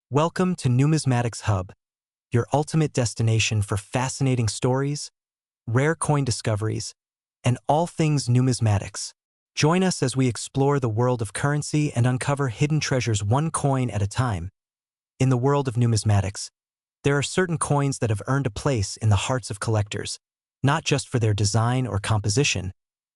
Welcome to Numismatics Hub, your ultimate destination for fascinating stories, rare coin discoveries, and all things numismatics. Join us as we explore the world of currency and uncover hidden treasures one coin at a time. In the world of numismatics, there are certain coins that have earned a place in the hearts of collectors, not just for their design or composition,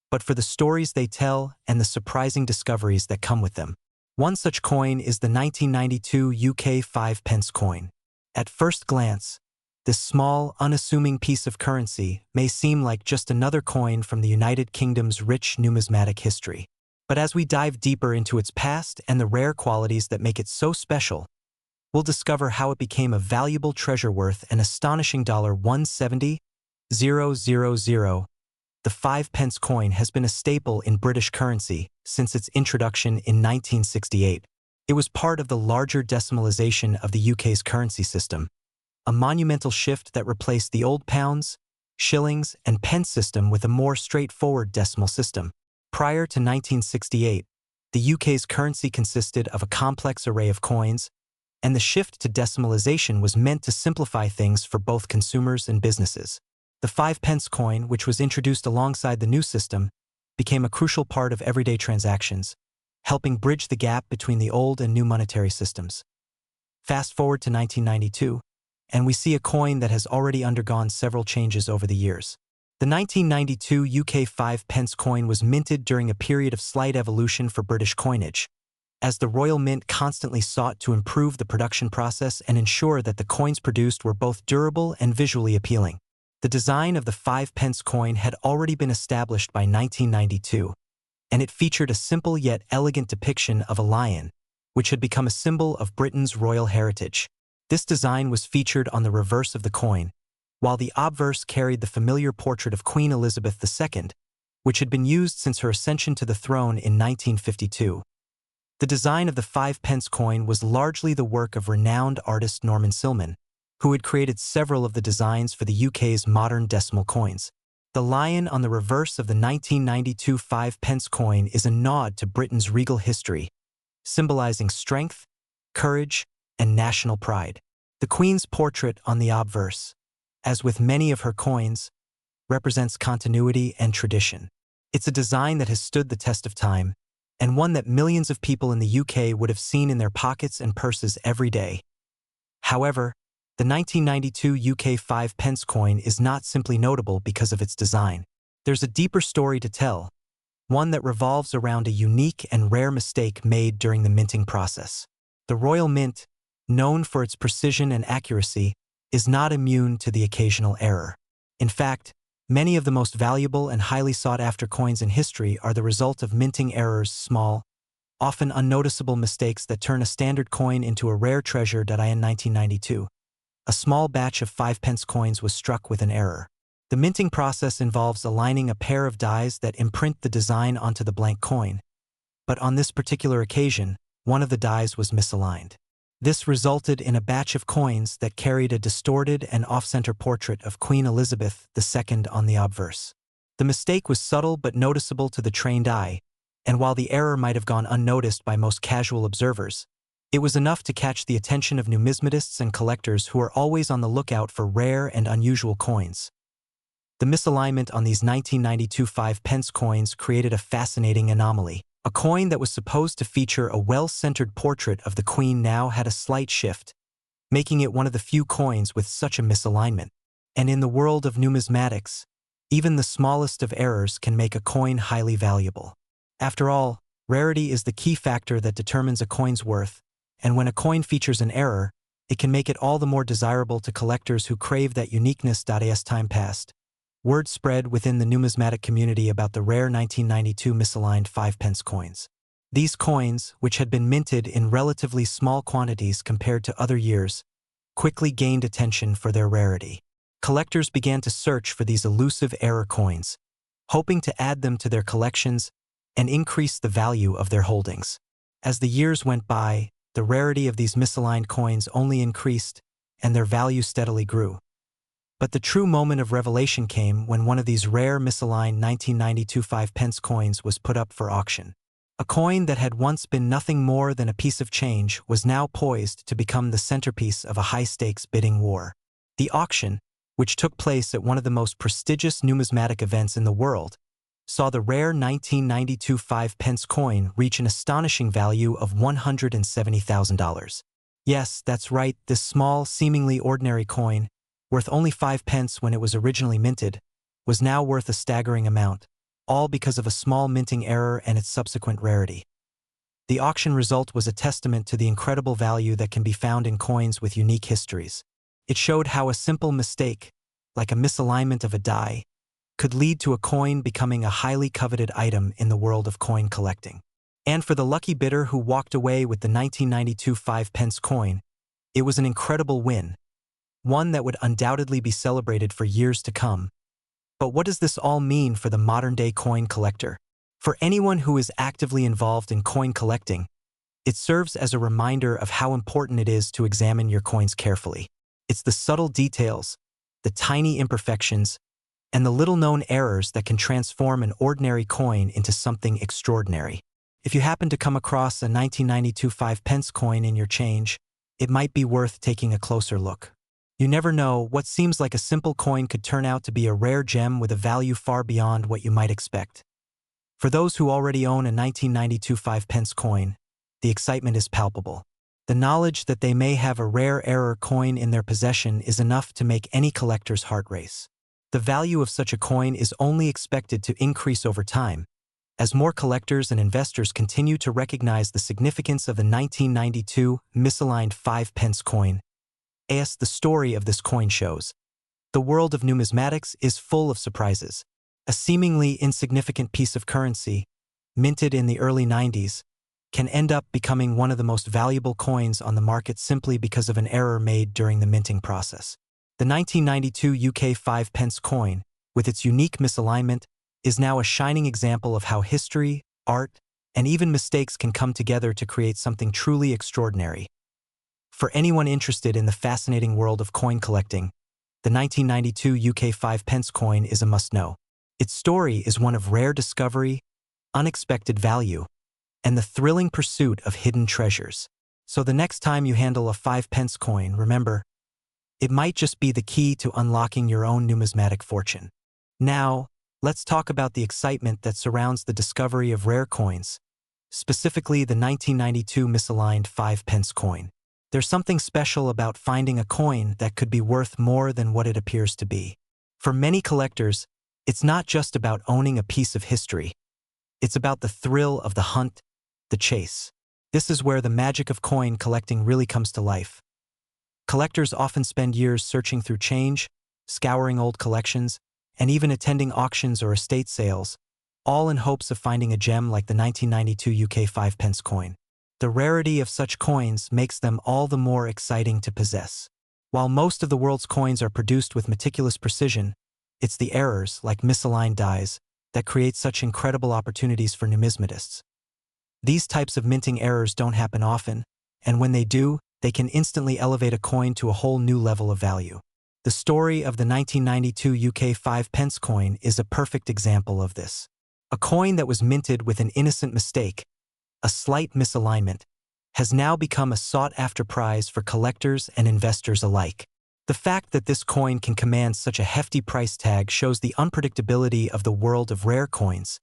but for the stories they tell and the surprising discoveries that come with them. One such coin is the 1992 UK 5 pence coin. At first glance, this small, unassuming piece of currency may seem like just another coin from the United Kingdom's rich numismatic history. But as we dive deeper into its past and the rare qualities that make it so special, we'll discover how it became a valuable treasure worth an astonishing $170,000. The 5 pence coin has been a staple in British currency since its introduction in 1968. It was part of the larger decimalisation of the UK's currency system, a monumental shift that replaced the old pounds, shillings, and pence system with a more straightforward decimal system. Prior to 1968, the UK's currency consisted of a complex array of coins, and the shift to decimalisation was meant to simplify things for both consumers and businesses. The 5 pence coin, which was introduced alongside the new system, became a crucial part of everyday transactions, helping bridge the gap between the old and new monetary systems. Fast forward to 1992, and we see a coin that has already undergone several changes over the years. The 1992 UK 5 pence coin was minted during a period of slight evolution for British coinage, as the Royal Mint constantly sought to improve the production process and ensure that the coins produced were both durable and visually appealing. The design of the 5 pence coin had already been established by 1992, and it featured a simple yet elegant depiction of a lion, which had become a symbol of Britain's royal heritage. This design was featured on the reverse of the coin, while the obverse carried the familiar portrait of Queen Elizabeth II, which had been used since her ascension to the throne in 1952. The design of the 5 pence coin was largely the work of renowned artist Norman Silman, who had created several of the designs for the UK's modern decimal coins. The lion on the reverse of the 1992 5 pence coin is a nod to Britain's regal history, symbolizing strength, courage, and national pride. The Queen's portrait on the obverse, as with many of her coins, represents continuity and tradition. It's a design that has stood the test of time, and one that millions of people in the UK would have seen in their pockets and purses every day. However, the 1992 UK 5 pence coin is not simply notable because of its design. There's a deeper story to tell, one that revolves around a unique and rare mistake made during the minting process. The Royal Mint, known for its precision and accuracy, is not immune to the occasional error. In fact, many of the most valuable and highly sought-after coins in history are the result of minting errors, small, often unnoticeable mistakes that turn a standard coin into a rare treasure. In 1992. A small batch of 5 pence coins was struck with an error. The minting process involves aligning a pair of dies that imprint the design onto the blank coin, but on this particular occasion, one of the dies was misaligned. This resulted in a batch of coins that carried a distorted and off-center portrait of Queen Elizabeth II on the obverse. The mistake was subtle but noticeable to the trained eye, and while the error might have gone unnoticed by most casual observers, it was enough to catch the attention of numismatists and collectors who are always on the lookout for rare and unusual coins. The misalignment on these 1992 5 pence coins created a fascinating anomaly. A coin that was supposed to feature a well-centered portrait of the Queen now had a slight shift, making it one of the few coins with such a misalignment. And in the world of numismatics, even the smallest of errors can make a coin highly valuable. After all, rarity is the key factor that determines a coin's worth, and when a coin features an error, it can make it all the more desirable to collectors who crave that uniqueness. As time passed, word spread within the numismatic community about the rare 1992 misaligned 5 pence coins. These coins, which had been minted in relatively small quantities compared to other years, quickly gained attention for their rarity. Collectors began to search for these elusive error coins, hoping to add them to their collections and increase the value of their holdings. As the years went by, the rarity of these misaligned coins only increased, and their value steadily grew. But the true moment of revelation came when one of these rare misaligned 1992 5 pence coins was put up for auction. A coin that had once been nothing more than a piece of change was now poised to become the centerpiece of a high-stakes bidding war. The auction, which took place at one of the most prestigious numismatic events in the world, saw the rare 1992 5-pence coin reach an astonishing value of $170,000. Yes, that's right, this small, seemingly ordinary coin, worth only 5 pence when it was originally minted, was now worth a staggering amount, all because of a small minting error and its subsequent rarity. The auction result was a testament to the incredible value that can be found in coins with unique histories. It showed how a simple mistake, like a misalignment of a die, could lead to a coin becoming a highly coveted item in the world of coin collecting. And for the lucky bidder who walked away with the 1992 5-pence coin, it was an incredible win, one that would undoubtedly be celebrated for years to come. But what does this all mean for the modern-day coin collector? For anyone who is actively involved in coin collecting, it serves as a reminder of how important it is to examine your coins carefully. It's the subtle details, the tiny imperfections, and the little-known errors that can transform an ordinary coin into something extraordinary. If you happen to come across a 1992 5-pence coin in your change, it might be worth taking a closer look. You never know, what seems like a simple coin could turn out to be a rare gem with a value far beyond what you might expect. For those who already own a 1992 5-pence coin, the excitement is palpable. The knowledge that they may have a rare error coin in their possession is enough to make any collector's heart race. The value of such a coin is only expected to increase over time, as more collectors and investors continue to recognize the significance of the 1992 misaligned 5-pence coin. As the story of this coin shows, the world of numismatics is full of surprises. A seemingly insignificant piece of currency, minted in the early 90s, can end up becoming one of the most valuable coins on the market simply because of an error made during the minting process. The 1992 UK 5-pence coin, with its unique misalignment, is now a shining example of how history, art, and even mistakes can come together to create something truly extraordinary. For anyone interested in the fascinating world of coin collecting, the 1992 UK 5-pence coin is a must-know. Its story is one of rare discovery, unexpected value, and the thrilling pursuit of hidden treasures. So the next time you handle a 5-pence coin, remember, it might just be the key to unlocking your own numismatic fortune. Now, let's talk about the excitement that surrounds the discovery of rare coins, specifically the 1992 misaligned 5-pence coin. There's something special about finding a coin that could be worth more than what it appears to be. For many collectors, it's not just about owning a piece of history. It's about the thrill of the hunt, the chase. This is where the magic of coin collecting really comes to life. Collectors often spend years searching through change, scouring old collections, and even attending auctions or estate sales, all in hopes of finding a gem like the 1992 UK 5-pence coin. The rarity of such coins makes them all the more exciting to possess. While most of the world's coins are produced with meticulous precision, it's the errors, like misaligned dies, that create such incredible opportunities for numismatists. These types of minting errors don't happen often, and when they do, they can instantly elevate a coin to a whole new level of value. The story of the 1992 UK 5-pence coin is a perfect example of this. A coin that was minted with an innocent mistake, a slight misalignment, has now become a sought-after prize for collectors and investors alike. The fact that this coin can command such a hefty price tag shows the unpredictability of the world of rare coins.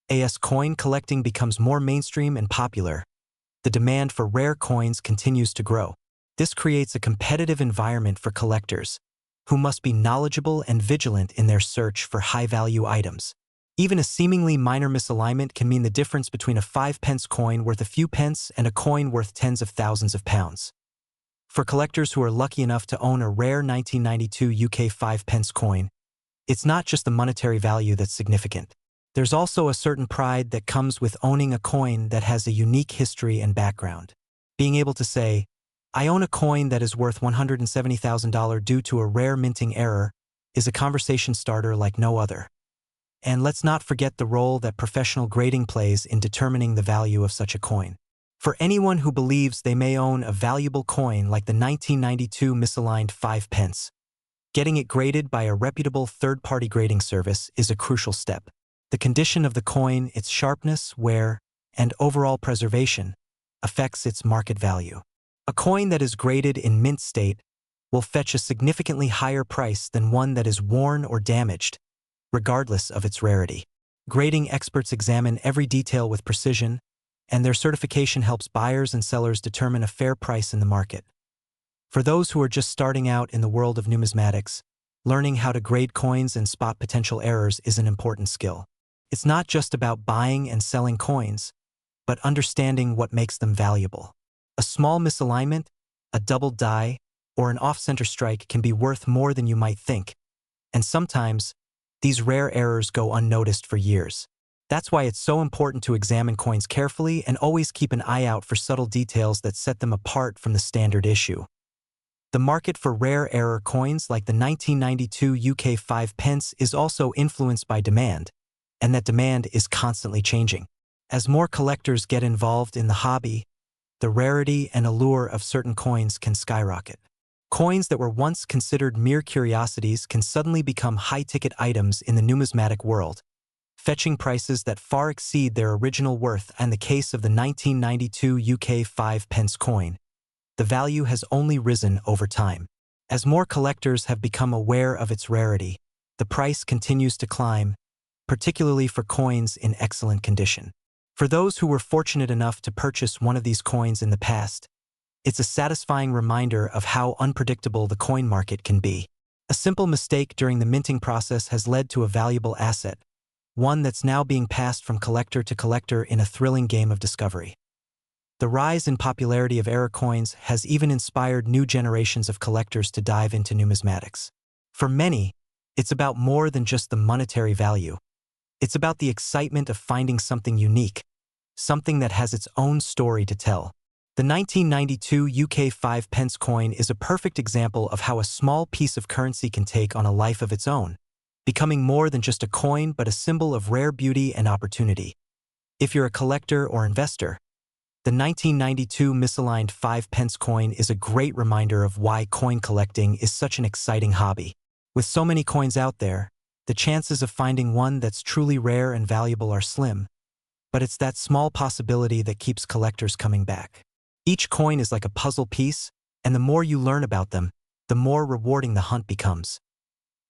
As coin collecting becomes more mainstream and popular, the demand for rare coins continues to grow. This creates a competitive environment for collectors, who must be knowledgeable and vigilant in their search for high-value items. Even a seemingly minor misalignment can mean the difference between a 5-pence coin worth a few pence and a coin worth tens of thousands of pounds. For collectors who are lucky enough to own a rare 1992 UK 5-pence coin, it's not just the monetary value that's significant. There's also a certain pride that comes with owning a coin that has a unique history and background. Being able to say, "I own a coin that is worth $170,000 due to a rare minting error," is a conversation starter like no other. And let's not forget the role that professional grading plays in determining the value of such a coin. For anyone who believes they may own a valuable coin like the 1992 misaligned 5-pence, getting it graded by a reputable third-party grading service is a crucial step. The condition of the coin, its sharpness, wear, and overall preservation affects its market value. A coin that is graded in mint state will fetch a significantly higher price than one that is worn or damaged, regardless of its rarity. Grading experts examine every detail with precision, and their certification helps buyers and sellers determine a fair price in the market. For those who are just starting out in the world of numismatics, learning how to grade coins and spot potential errors is an important skill. It's not just about buying and selling coins, but understanding what makes them valuable. A small misalignment, a doubled die, or an off-center strike can be worth more than you might think, and sometimes these rare errors go unnoticed for years. That's why it's so important to examine coins carefully and always keep an eye out for subtle details that set them apart from the standard issue. The market for rare error coins like the 1992 UK 5 pence is also influenced by demand, and that demand is constantly changing. As more collectors get involved in the hobby, the rarity and allure of certain coins can skyrocket. Coins that were once considered mere curiosities can suddenly become high-ticket items in the numismatic world, fetching prices that far exceed their original worth. In the case of the 1992 UK 5 pence coin, the value has only risen over time. As more collectors have become aware of its rarity, the price continues to climb, particularly for coins in excellent condition. For those who were fortunate enough to purchase one of these coins in the past, it's a satisfying reminder of how unpredictable the coin market can be. A simple mistake during the minting process has led to a valuable asset, one that's now being passed from collector to collector in a thrilling game of discovery. The rise in popularity of error coins has even inspired new generations of collectors to dive into numismatics. For many, it's about more than just the monetary value. It's about the excitement of finding something unique, something that has its own story to tell. The 1992 UK 5 pence coin is a perfect example of how a small piece of currency can take on a life of its own, becoming more than just a coin but a symbol of rare beauty and opportunity. If you're a collector or investor, the 1992 misaligned 5 pence coin is a great reminder of why coin collecting is such an exciting hobby. With so many coins out there, the chances of finding one that's truly rare and valuable are slim, but it's that small possibility that keeps collectors coming back. Each coin is like a puzzle piece, and the more you learn about them, the more rewarding the hunt becomes.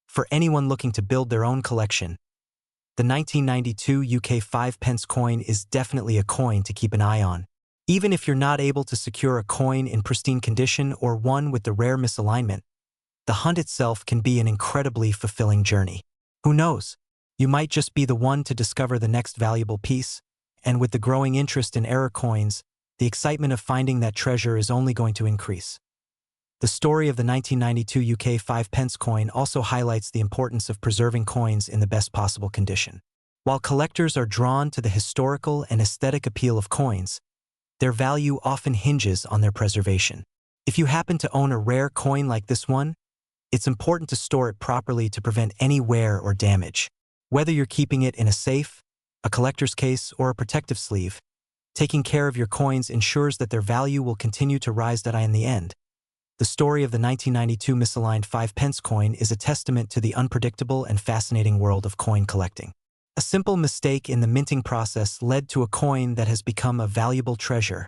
For anyone looking to build their own collection, the 1992 UK 5 pence coin is definitely a coin to keep an eye on. Even if you're not able to secure a coin in pristine condition or one with the rare misalignment, the hunt itself can be an incredibly fulfilling journey. Who knows? You might just be the one to discover the next valuable piece, and with the growing interest in error coins, the excitement of finding that treasure is only going to increase. The story of the 1992 UK 5 pence coin also highlights the importance of preserving coins in the best possible condition. While collectors are drawn to the historical and aesthetic appeal of coins, their value often hinges on their preservation. If you happen to own a rare coin like this one, it's important to store it properly to prevent any wear or damage. Whether you're keeping it in a safe, a collector's case, or a protective sleeve, taking care of your coins ensures that their value will continue to rise. In the end, the story of the 1992 misaligned 5 pence coin is a testament to the unpredictable and fascinating world of coin collecting. A simple mistake in the minting process led to a coin that has become a valuable treasure,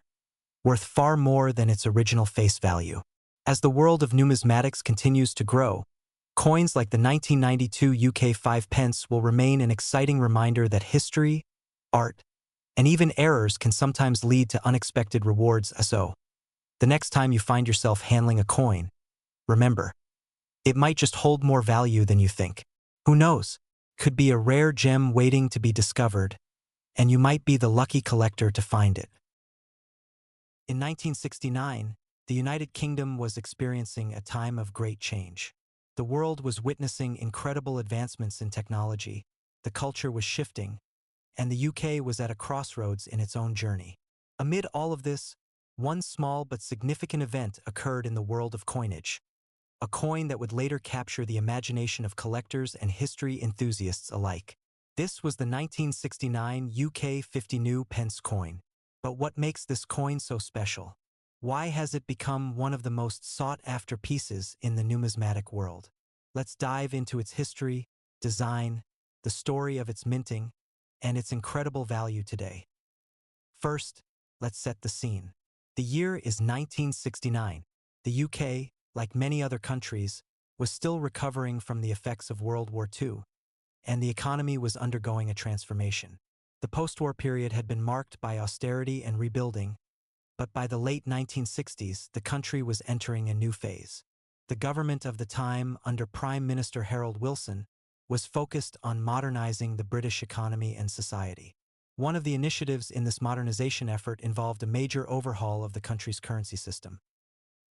worth far more than its original face value. As the world of numismatics continues to grow, coins like the 1992 UK 5 pence will remain an exciting reminder that history, art, and even errors can sometimes lead to unexpected rewards. So, the next time you find yourself handling a coin, remember, it might just hold more value than you think. Who knows? Could be a rare gem waiting to be discovered, and you might be the lucky collector to find it. In 1969, the United Kingdom was experiencing a time of great change. The world was witnessing incredible advancements in technology, the culture was shifting, and the UK was at a crossroads in its own journey. Amid all of this, one small but significant event occurred in the world of coinage, a coin that would later capture the imagination of collectors and history enthusiasts alike. This was the 1969 UK 50 pence coin. But what makes this coin so special? Why has it become one of the most sought-after pieces in the numismatic world? Let's dive into its history, design, the story of its minting, and its incredible value today. First, let's set the scene. The year is 1969. The UK, like many other countries, was still recovering from the effects of World War II, and the economy was undergoing a transformation. The post-war period had been marked by austerity and rebuilding, but by the late 1960s, the country was entering a new phase. The government of the time, under Prime Minister Harold Wilson, was focused on modernizing the British economy and society. One of the initiatives in this modernization effort involved a major overhaul of the country's currency system.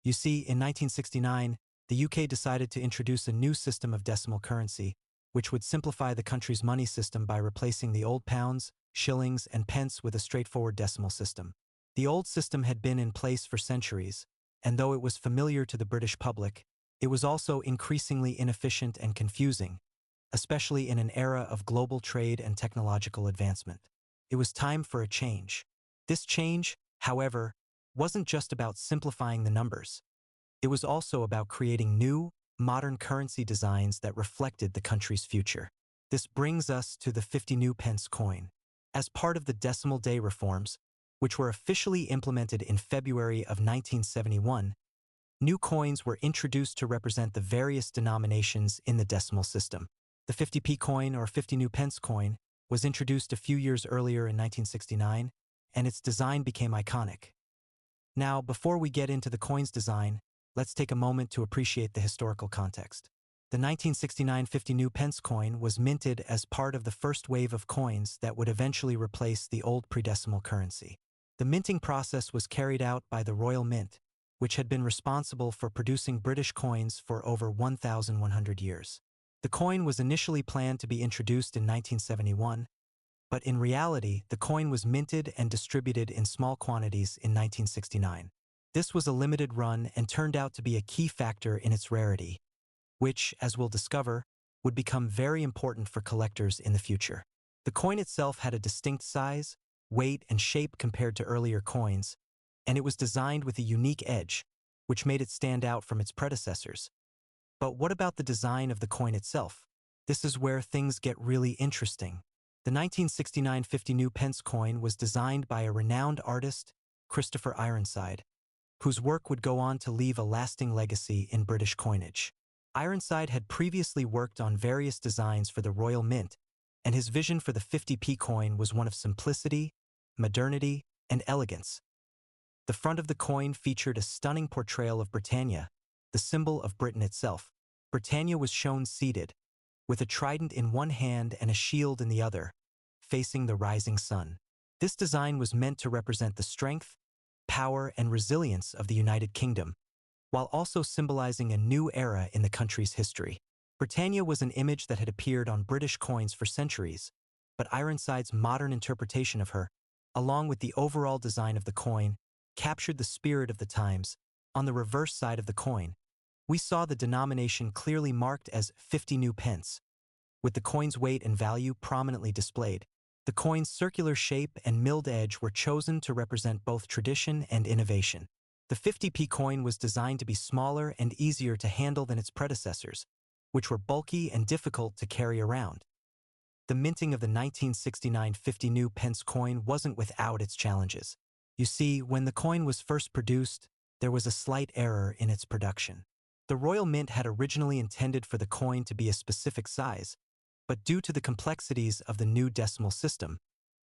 You see, in 1969, the UK decided to introduce a new system of decimal currency, which would simplify the country's money system by replacing the old pounds, shillings, and pence with a straightforward decimal system. The old system had been in place for centuries, and though it was familiar to the British public, it was also increasingly inefficient and confusing, especially in an era of global trade and technological advancement. It was time for a change. This change, however, wasn't just about simplifying the numbers. It was also about creating new, modern currency designs that reflected the country's future. This brings us to the 50 new pence coin. As part of the decimal day reforms, which were officially implemented in February of 1971, new coins were introduced to represent the various denominations in the decimal system. The 50p coin, or 50 new pence coin, was introduced a few years earlier in 1969, and its design became iconic. Now, before we get into the coin's design, let's take a moment to appreciate the historical context. The 1969 50 new pence coin was minted as part of the first wave of coins that would eventually replace the old pre-decimal currency. The minting process was carried out by the Royal Mint, which had been responsible for producing British coins for over 1,100 years. The coin was initially planned to be introduced in 1971, but in reality, the coin was minted and distributed in small quantities in 1969. This was a limited run and turned out to be a key factor in its rarity, which, as we'll discover, would become very important for collectors in the future. The coin itself had a distinct size, weight, and shape compared to earlier coins, and it was designed with a unique edge, which made it stand out from its predecessors. But what about the design of the coin itself? This is where things get really interesting. The 1969 50 new pence coin was designed by a renowned artist, Christopher Ironside, whose work would go on to leave a lasting legacy in British coinage. Ironside had previously worked on various designs for the Royal Mint, and his vision for the 50p coin was one of simplicity, modernity, and elegance. The front of the coin featured a stunning portrayal of Britannia, the symbol of Britain itself. Britannia was shown seated, with a trident in one hand and a shield in the other, facing the rising sun. This design was meant to represent the strength, power, and resilience of the United Kingdom, while also symbolizing a new era in the country's history. Britannia was an image that had appeared on British coins for centuries, but Ironside's modern interpretation of her, along with the overall design of the coin, captured the spirit of the times. On the reverse side of the coin, we saw the denomination clearly marked as 50 new pence, with the coin's weight and value prominently displayed. The coin's circular shape and milled edge were chosen to represent both tradition and innovation. The 50p coin was designed to be smaller and easier to handle than its predecessors, which were bulky and difficult to carry around. The minting of the 1969 50 new pence coin wasn't without its challenges. You see, when the coin was first produced, there was a slight error in its production. The Royal Mint had originally intended for the coin to be a specific size, but due to the complexities of the new decimal system,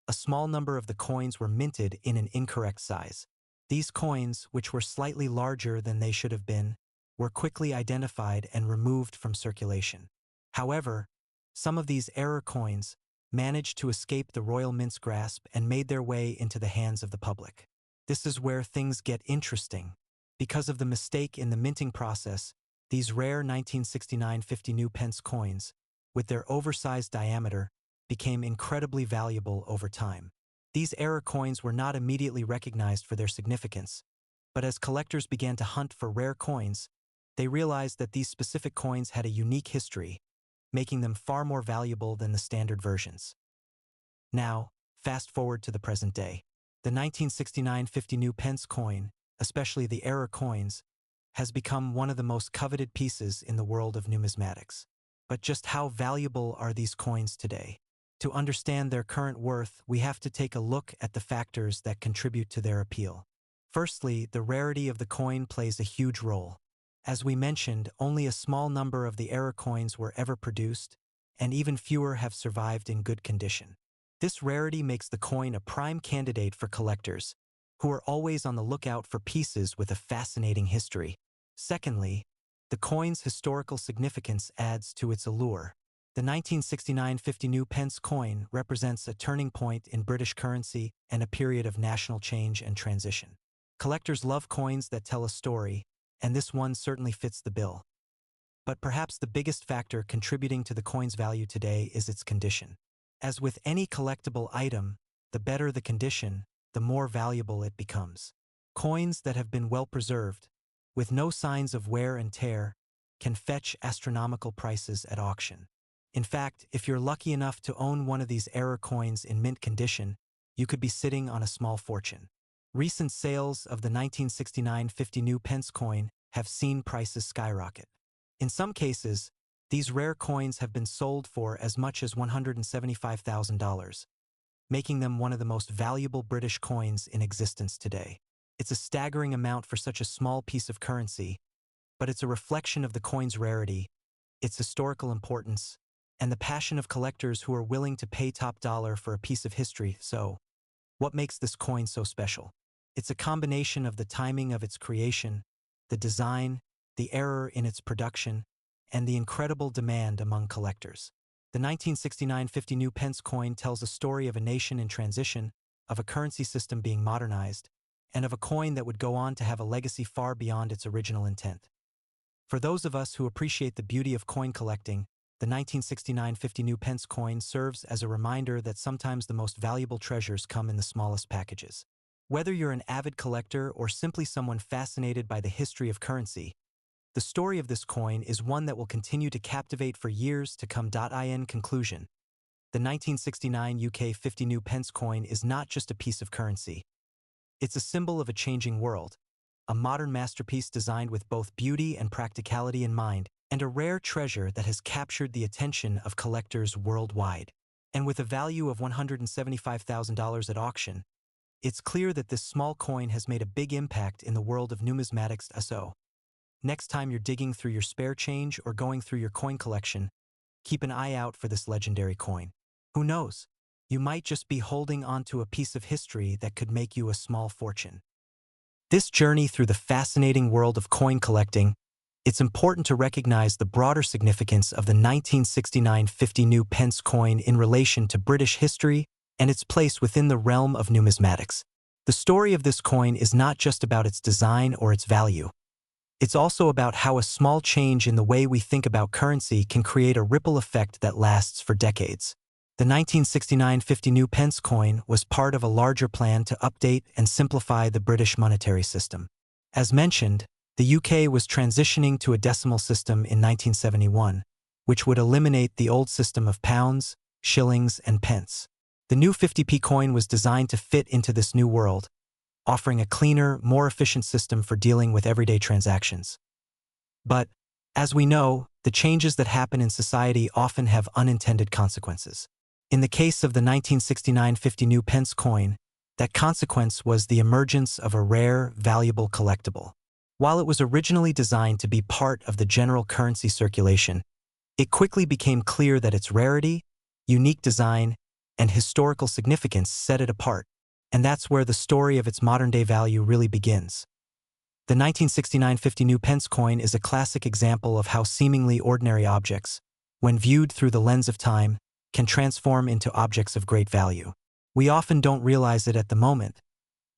a small number of the coins were minted in an incorrect size. These coins, which were slightly larger than they should have been, were quickly identified and removed from circulation. However, some of these error coins managed to escape the Royal Mint's grasp and made their way into the hands of the public. This is where things get interesting. Because of the mistake in the minting process, these rare 1969 50 new pence coins, with their oversized diameter, became incredibly valuable over time. These error coins were not immediately recognized for their significance, but as collectors began to hunt for rare coins, they realized that these specific coins had a unique history, making them far more valuable than the standard versions. Now, fast forward to the present day. The 1969 50 new pence coin, especially the error coins, has become one of the most coveted pieces in the world of numismatics. But just how valuable are these coins today? To understand their current worth, we have to take a look at the factors that contribute to their appeal. Firstly, the rarity of the coin plays a huge role. As we mentioned, only a small number of the error coins were ever produced, and even fewer have survived in good condition. This rarity makes the coin a prime candidate for collectors, who are always on the lookout for pieces with a fascinating history. Secondly, the coin's historical significance adds to its allure. The 1969 50 new pence coin represents a turning point in British currency and a period of national change and transition. Collectors love coins that tell a story, and this one certainly fits the bill. But perhaps the biggest factor contributing to the coin's value today is its condition. As with any collectible item, the better the condition, the more valuable it becomes. Coins that have been well preserved, with no signs of wear and tear, can fetch astronomical prices at auction. In fact, if you're lucky enough to own one of these error coins in mint condition, you could be sitting on a small fortune. Recent sales of the 1969 50 new pence coin have seen prices skyrocket. In some cases, these rare coins have been sold for as much as $175,000, making them one of the most valuable British coins in existence today. It's a staggering amount for such a small piece of currency, but it's a reflection of the coin's rarity, its historical importance, and the passion of collectors who are willing to pay top dollar for a piece of history. So, what makes this coin so special? It's a combination of the timing of its creation, the design, the error in its production, and the incredible demand among collectors. The 1969 50 new pence coin tells a story of a nation in transition, of a currency system being modernized, and of a coin that would go on to have a legacy far beyond its original intent. For those of us who appreciate the beauty of coin collecting, the 1969 50 new pence coin serves as a reminder that sometimes the most valuable treasures come in the smallest packages. Whether you're an avid collector or simply someone fascinated by the history of currency, the story of this coin is one that will continue to captivate for years to come. In conclusion, the 1969 UK 50 new pence coin is not just a piece of currency. It's a symbol of a changing world, a modern masterpiece designed with both beauty and practicality in mind, and a rare treasure that has captured the attention of collectors worldwide. And with a value of $175,000 at auction, it's clear that this small coin has made a big impact in the world of numismatics. So, next time you're digging through your spare change or going through your coin collection, keep an eye out for this legendary coin. Who knows? You might just be holding onto a piece of history that could make you a small fortune. This journey through the fascinating world of coin collecting, it's important to recognize the broader significance of the 1969 50 new pence coin in relation to British history and its place within the realm of numismatics. The story of this coin is not just about its design or its value. It's also about how a small change in the way we think about currency can create a ripple effect that lasts for decades. The 1969 50 new pence coin was part of a larger plan to update and simplify the British monetary system. As mentioned, the UK was transitioning to a decimal system in 1971, which would eliminate the old system of pounds, shillings, and pence. The new 50p coin was designed to fit into this new world, offering a cleaner, more efficient system for dealing with everyday transactions. But, as we know, the changes that happen in society often have unintended consequences. In the case of the 1969 50 new pence coin, that consequence was the emergence of a rare, valuable collectible. While it was originally designed to be part of the general currency circulation, it quickly became clear that its rarity, unique design, and historical significance set it apart, and that's where the story of its modern-day value really begins. The 1969 50 new pence coin is a classic example of how seemingly ordinary objects, when viewed through the lens of time, can transform into objects of great value. We often don't realize it at the moment,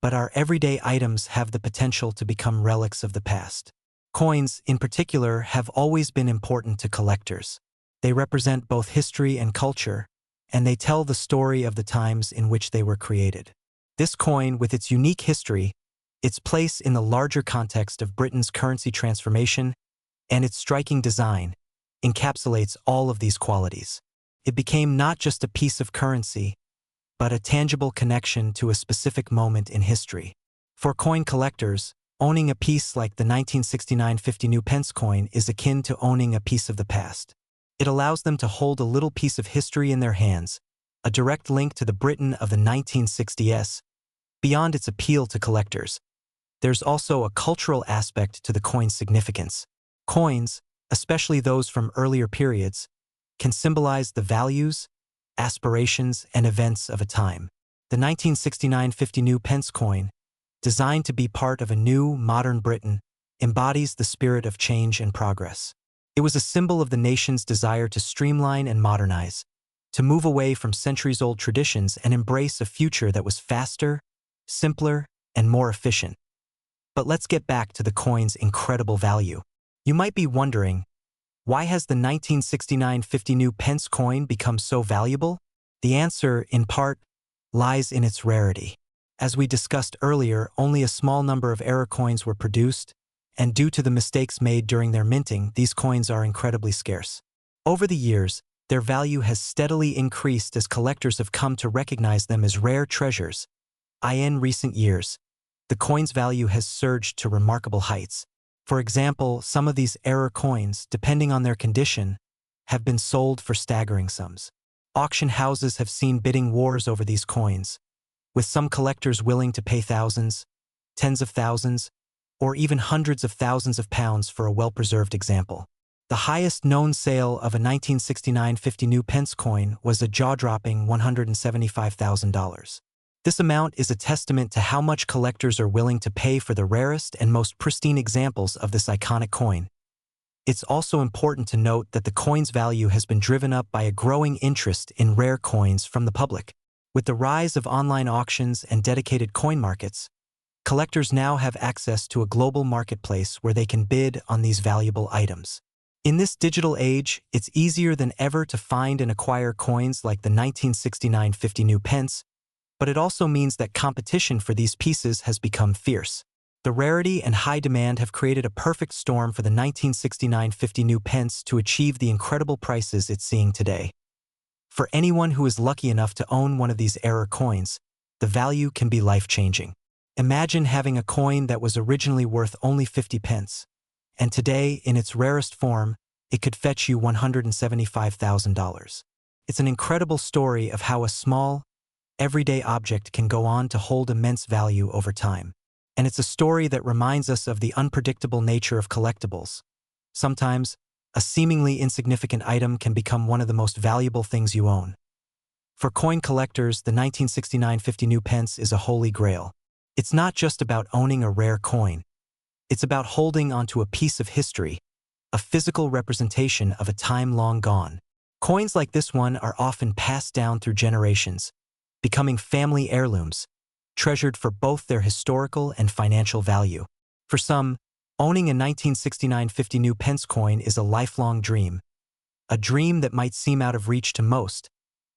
but our everyday items have the potential to become relics of the past. Coins, in particular, have always been important to collectors. They represent both history and culture, and they tell the story of the times in which they were created. This coin, with its unique history, its place in the larger context of Britain's currency transformation, and its striking design, encapsulates all of these qualities. It became not just a piece of currency, but a tangible connection to a specific moment in history. For coin collectors, owning a piece like the 1969 50 new pence coin is akin to owning a piece of the past. It allows them to hold a little piece of history in their hands, a direct link to the Britain of the 1960s. Beyond its appeal to collectors, there's also a cultural aspect to the coin's significance. Coins, especially those from earlier periods, can symbolize the values, aspirations, and events of a time. The 1969 50 new pence coin, designed to be part of a new, modern Britain, embodies the spirit of change and progress. It was a symbol of the nation's desire to streamline and modernize, to move away from centuries-old traditions and embrace a future that was faster, simpler, and more efficient. But let's get back to the coin's incredible value. You might be wondering, why has the 1969 50 new pence coin become so valuable? The answer, in part, lies in its rarity. As we discussed earlier, only a small number of error coins were produced, and due to the mistakes made during their minting, these coins are incredibly scarce. Over the years, their value has steadily increased as collectors have come to recognize them as rare treasures. In recent years, the coin's value has surged to remarkable heights. For example, some of these error coins, depending on their condition, have been sold for staggering sums. Auction houses have seen bidding wars over these coins, with some collectors willing to pay thousands, tens of thousands, or even hundreds of thousands of pounds for a well-preserved example. The highest known sale of a 1969 50 new pence coin was a jaw-dropping $175,000. This amount is a testament to how much collectors are willing to pay for the rarest and most pristine examples of this iconic coin. It's also important to note that the coin's value has been driven up by a growing interest in rare coins from the public. With the rise of online auctions and dedicated coin markets, collectors now have access to a global marketplace where they can bid on these valuable items. In this digital age, it's easier than ever to find and acquire coins like the 1969 50 new pence, but it also means that competition for these pieces has become fierce. The rarity and high demand have created a perfect storm for the 1969 50 new pence to achieve the incredible prices it's seeing today. For anyone who is lucky enough to own one of these error coins, the value can be life-changing. Imagine having a coin that was originally worth only 50 pence, and today, in its rarest form, it could fetch you $175,000. It's an incredible story of how a small, everyday object can go on to hold immense value over time. And it's a story that reminds us of the unpredictable nature of collectibles. Sometimes, a seemingly insignificant item can become one of the most valuable things you own. For coin collectors, the 1969 50 new pence is a holy grail. It's not just about owning a rare coin. It's about holding onto a piece of history, a physical representation of a time long gone. Coins like this one are often passed down through generations, becoming family heirlooms, treasured for both their historical and financial value. For some, owning a 1969 50 new pence coin is a lifelong dream, a dream that might seem out of reach to most,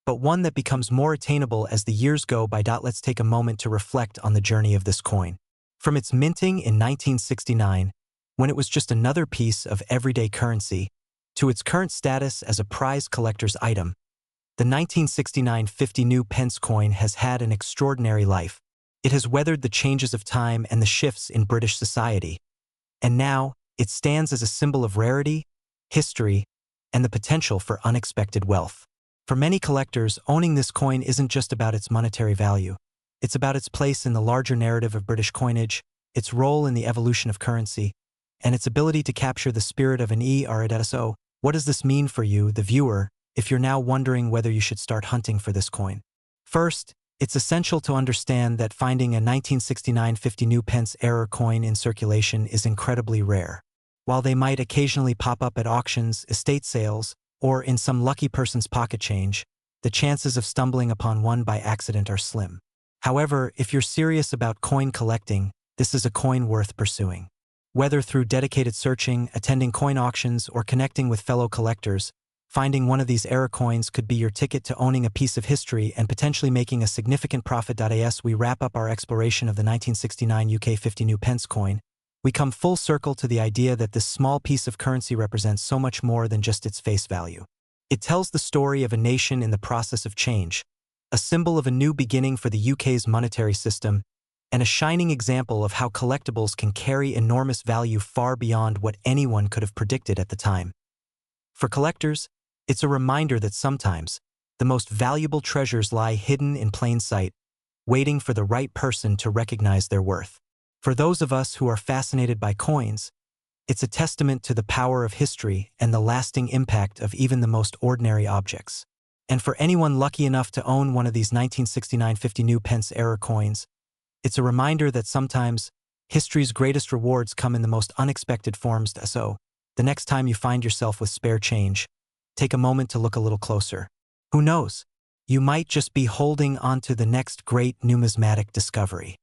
but one that becomes more attainable as the years go by. Let's take a moment to reflect on the journey of this coin. From its minting in 1969, when it was just another piece of everyday currency, to its current status as a prized collector's item, the 1969 50 new pence coin has had an extraordinary life. It has weathered the changes of time and the shifts in British society, and now it stands as a symbol of rarity, history, and the potential for unexpected wealth. For many collectors, owning this coin isn't just about its monetary value. It's about its place in the larger narrative of British coinage, its role in the evolution of currency, and its ability to capture the spirit of an era. So, what does this mean for you, the viewer, if you're now wondering whether you should start hunting for this coin? First, it's essential to understand that finding a 1969 50 new pence error coin in circulation is incredibly rare. While they might occasionally pop up at auctions, estate sales, or in some lucky person's pocket change, the chances of stumbling upon one by accident are slim. However, if you're serious about coin collecting, this is a coin worth pursuing. Whether through dedicated searching, attending coin auctions, or connecting with fellow collectors, finding one of these error coins could be your ticket to owning a piece of history and potentially making a significant profit. As we wrap up our exploration of the 1969 UK 50 new pence coin, we come full circle to the idea that this small piece of currency represents so much more than just its face value. It tells the story of a nation in the process of change, a symbol of a new beginning for the UK's monetary system, and a shining example of how collectibles can carry enormous value far beyond what anyone could have predicted at the time. For collectors, it's a reminder that sometimes, The most valuable treasures lie hidden in plain sight, waiting for the right person to recognize their worth. For those of us who are fascinated by coins, it's a testament to the power of history and the lasting impact of even the most ordinary objects. And for anyone lucky enough to own one of these 1969 50 new pence-era coins, it's a reminder that sometimes history's greatest rewards come in the most unexpected forms. So, the next time you find yourself with spare change, take a moment to look a little closer. Who knows? You might just be holding onto the next great numismatic discovery.